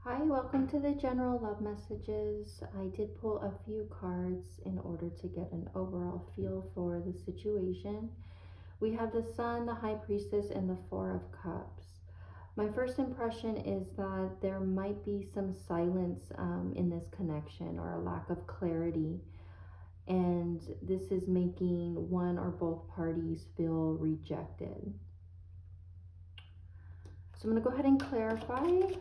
Hi, welcome to the general love messages. I did pull a few cards in order to get an overall feel for the situation. We have the Sun, the High Priestess, and the Four of Cups. My first impression is that there might be some silence in this connection or a lack of clarity, and this is making one or both parties feel rejected. So I'm going to go ahead and clarify.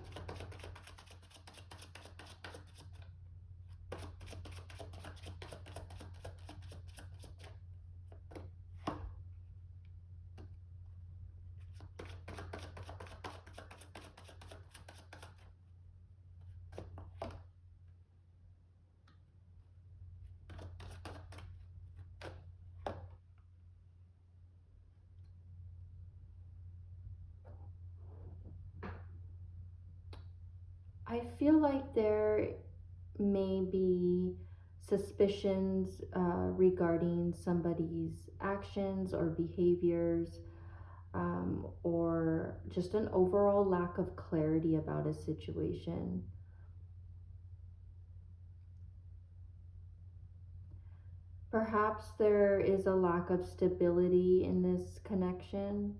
I feel like there may be suspicions regarding somebody's actions or behaviors, or just an overall lack of clarity about a situation. Perhaps there is a lack of stability in this connection.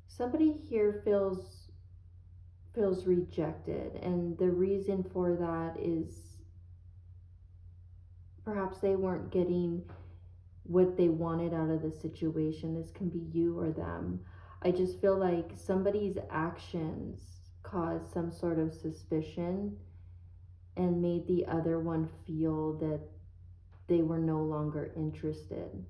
Somebody here feels rejected, and the reason for that is perhaps they weren't getting what they wanted out of the situation. This can be you or them. I just feel like somebody's actions caused some sort of suspicion and made the other one feel that they were no longer interested.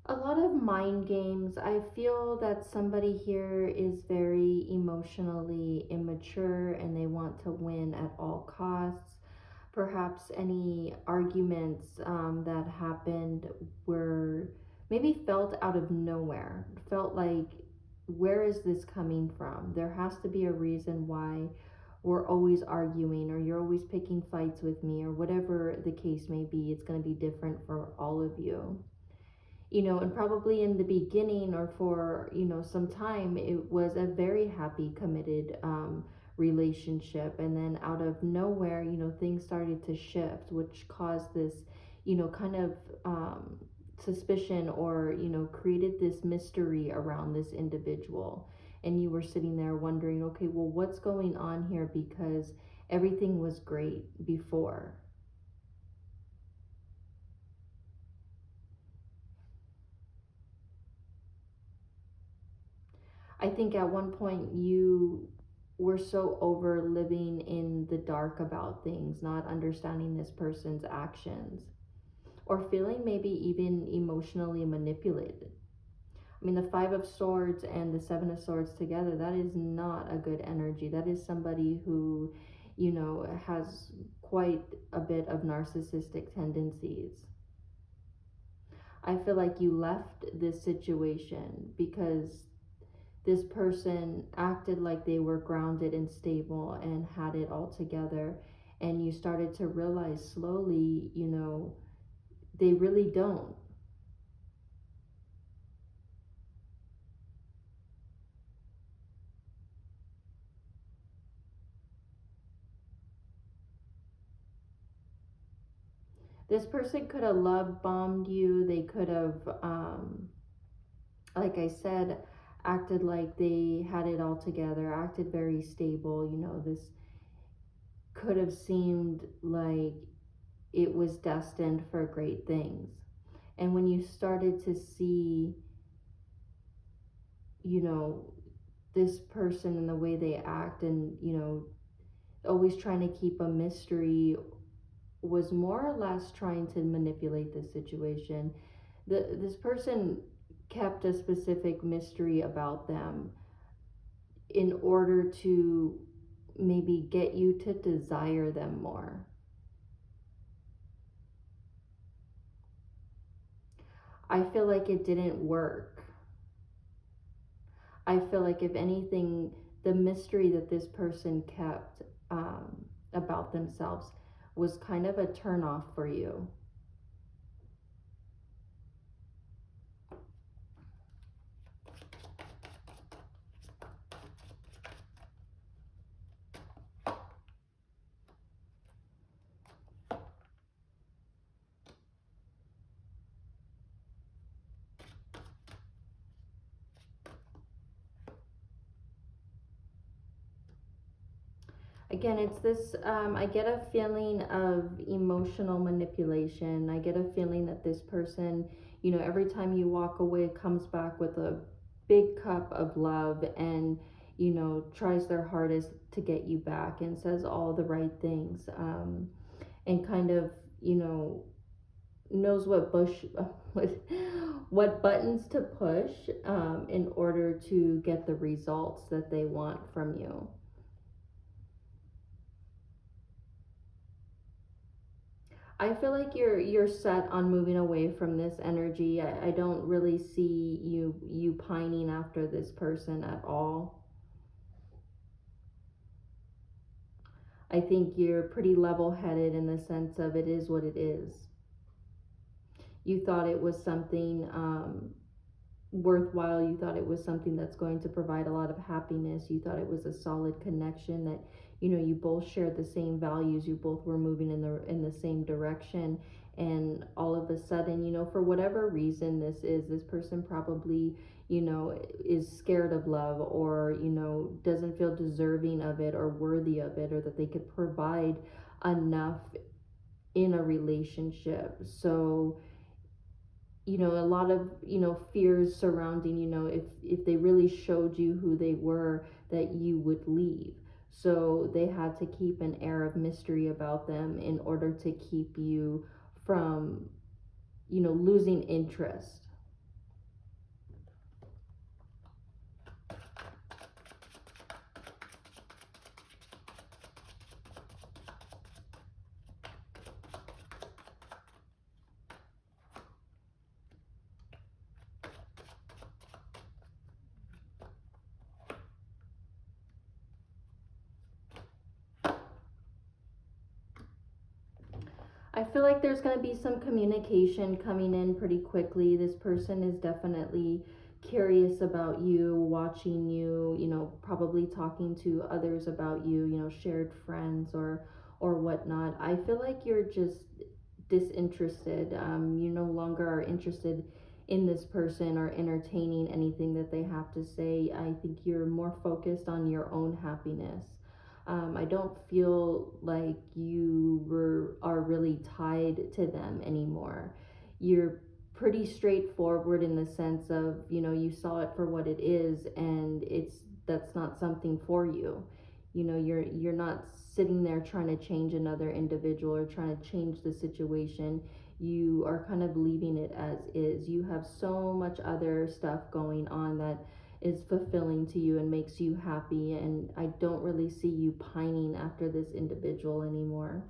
A lot of mind games. I feel that somebody here is very emotionally immature and they want to win at all costs. Perhaps any arguments that happened were maybe felt out of nowhere, felt like, where is this coming from? There has to be a reason why we're always arguing, or you're always picking fights with me, or whatever the case may be. It's going to be different for all of you, and probably in the beginning, or for some time, it was a very happy, committed relationship, and then out of nowhere, things started to shift, which caused this kind of suspicion, or created this mystery around this individual. And you were sitting there wondering, okay, well, what's going on here, because everything was great before. I think at one point you were so over living in the dark about things, not understanding this person's actions, or feeling maybe even emotionally manipulated. I mean, the Five of Swords and the Seven of Swords together, that is not a good energy. That is somebody who, has quite a bit of narcissistic tendencies. I feel like you left this situation because this person acted like they were grounded and stable and had it all together, and you started to realize slowly, they really don't. This person could have love bombed you. They could have, like I said, acted like they had it all together, acted very stable. This could have seemed like it was destined for great things. And when you started to see, you know, this person and the way they act, and always trying to keep a mystery was more or less trying to manipulate the situation. This person kept a specific mystery about them in order to maybe get you to desire them more. I feel like it didn't work. I feel like, if anything, the mystery that this person kept about themselves was kind of a turnoff for you. Again, it's this, I get a feeling of emotional manipulation. I get a feeling that this person, every time you walk away, comes back with a big cup of love and, tries their hardest to get you back and says all the right things, and kind of, you know, knows what, what buttons to push, in order to get the results that they want from you. I feel like you're set on moving away from this energy. I don't really see you pining after this person at all. I think you're pretty level headed in the sense of it is what it is. You thought it was something, worthwhile. You thought it was something that's going to provide a lot of happiness. You thought it was a solid connection that, you both shared the same values. You both were moving in the same direction. And all of a sudden, for whatever reason this person probably, is scared of love, or, doesn't feel deserving of it or worthy of it, or that they could provide enough in a relationship. So, a lot of, fears surrounding, if they really showed you who they were, that you would leave. So they had to keep an air of mystery about them in order to keep you from, losing interest. I feel like there's going to be some communication coming in pretty quickly. This person is definitely curious about you, watching you, probably talking to others about you, shared friends or whatnot. I feel like you're just disinterested. You no longer are interested in this person or entertaining anything that they have to say. I think you're more focused on your own happiness. I don't feel like are really tied to them anymore. You're pretty straightforward in the sense of, you saw it for what it is, and that's not something for you. You're not sitting there trying to change another individual or trying to change the situation. You are kind of leaving it as is. You have so much other stuff going on that is fulfilling to you and makes you happy, and I don't really see you pining after this individual anymore.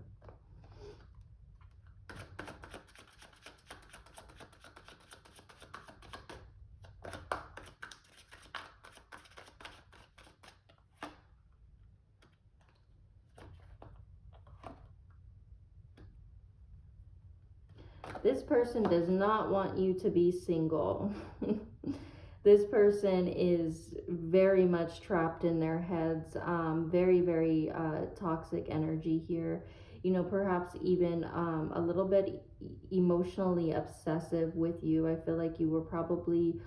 This person does not want you to be single. This person is very much trapped in their heads. Very, very toxic energy here. Perhaps even a little bit emotionally obsessive with you. I feel like you were probably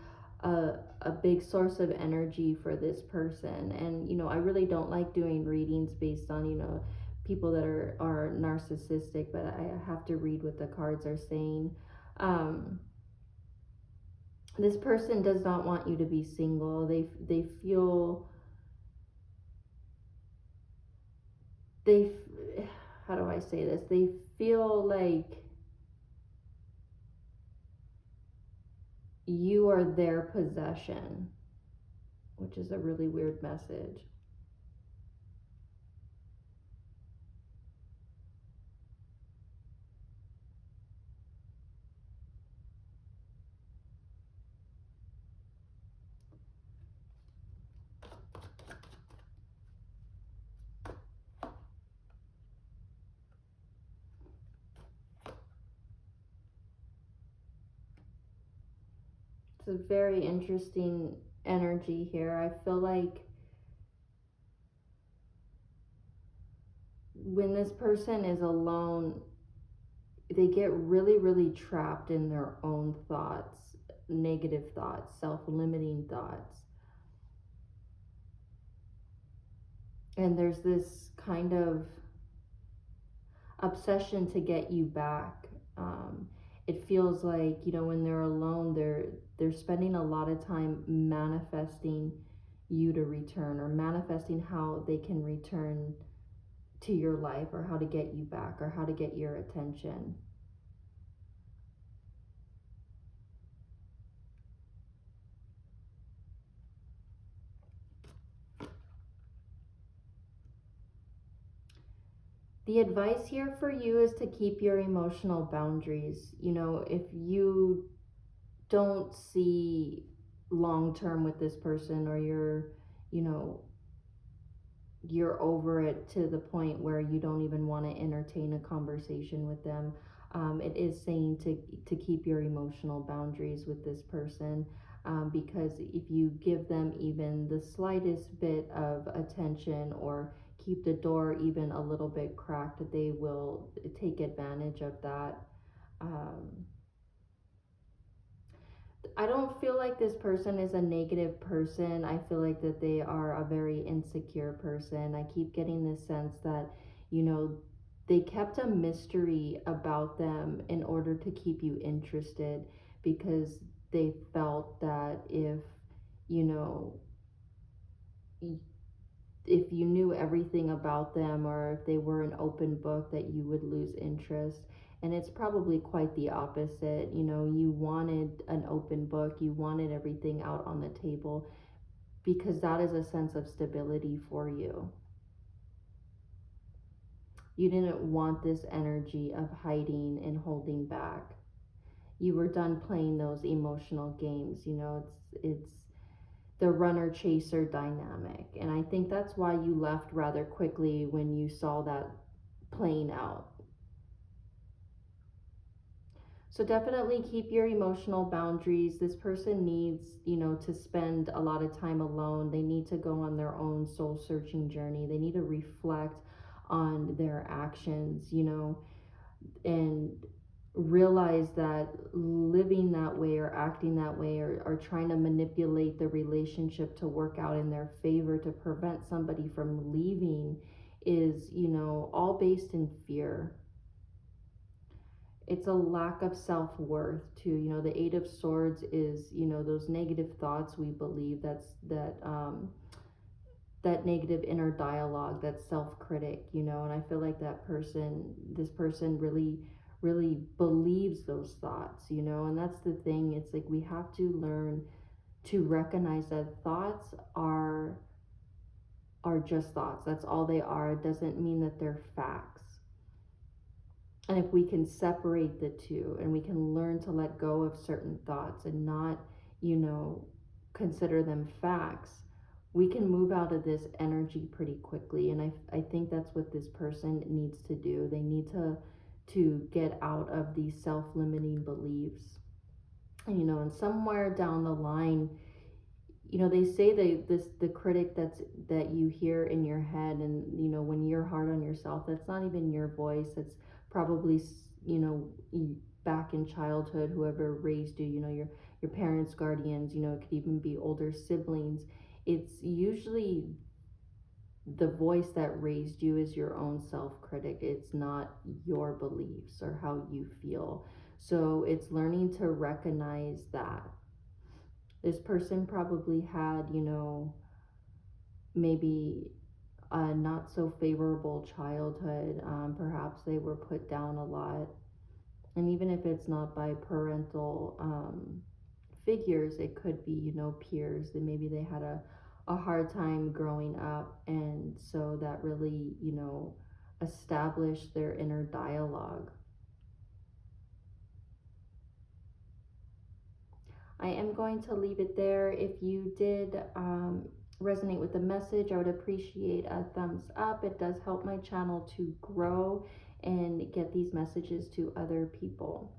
a big source of energy for this person. And, I really don't like doing readings based on, people that are narcissistic, but I have to read what the cards are saying. Um, this person does not want you to be single. They feel they, how do I say this? They feel like you are their possession, which is a really weird message. It's a very interesting energy here. I feel like when this person is alone, they get really, really trapped in their own thoughts, negative thoughts, self limiting thoughts. And there's this kind of obsession to get you back. It feels like, when they're alone, they're spending a lot of time manifesting you to return, or manifesting how they can return to your life, or how to get you back, or how to get your attention. The advice here for you is to keep your emotional boundaries. If you don't see long term with this person, or you know, you're over it to the point where you don't even want to entertain a conversation with them, it is saying to keep your emotional boundaries with this person, because if you give them even the slightest bit of attention, or keep the door even a little bit cracked, they will take advantage of that. um, I don't feel like this person is a negative person. I feel like that they are a very insecure person. I keep getting this sense that, you know, they kept a mystery about them in order to keep you interested, because they felt that you know, if you knew everything about them, or if they were an open book, that you would lose interest. And it's probably quite the opposite. You wanted an open book, you wanted everything out on the table, because that is a sense of stability for you. You didn't want this energy of hiding and holding back. You were done playing those emotional games. It's the runner chaser dynamic. And I think that's why you left rather quickly when you saw that playing out. So definitely keep your emotional boundaries. This person needs, to spend a lot of time alone. They need to go on their own soul searching journey. They need to reflect on their actions, and realize that living that way, or acting that way, or trying to manipulate the relationship to work out in their favor to prevent somebody from leaving is, all based in fear. It's a lack of self-worth too. The Eight of Swords is, those negative thoughts we believe, that negative inner dialogue, that self-critic, and I feel like this person really, really believes those thoughts, and that's the thing. It's like we have to learn to recognize that thoughts are just thoughts. That's all they are. It doesn't mean that they're facts. And if we can separate the two, and we can learn to let go of certain thoughts and not, you know, consider them facts, we can move out of this energy pretty quickly. And I think that's what this person needs to do. They need to get out of these self-limiting beliefs. And somewhere down the line, they say the critic that you hear in your head, and when you're hard on yourself, that's not even your voice. It's probably, back in childhood, whoever raised you, your parents, guardians, it could even be older siblings. It's usually the voice that raised you is your own self-critic. It's not your beliefs or how you feel. So it's learning to recognize that this person probably had, maybe a not so favorable childhood. Perhaps they were put down a lot. And even if it's not by parental figures, it could be, peers that maybe they had a hard time growing up. And so that really, established their inner dialogue. I am going to leave it there. If you did resonate with the message, I would appreciate a thumbs up. It does help my channel to grow and get these messages to other people.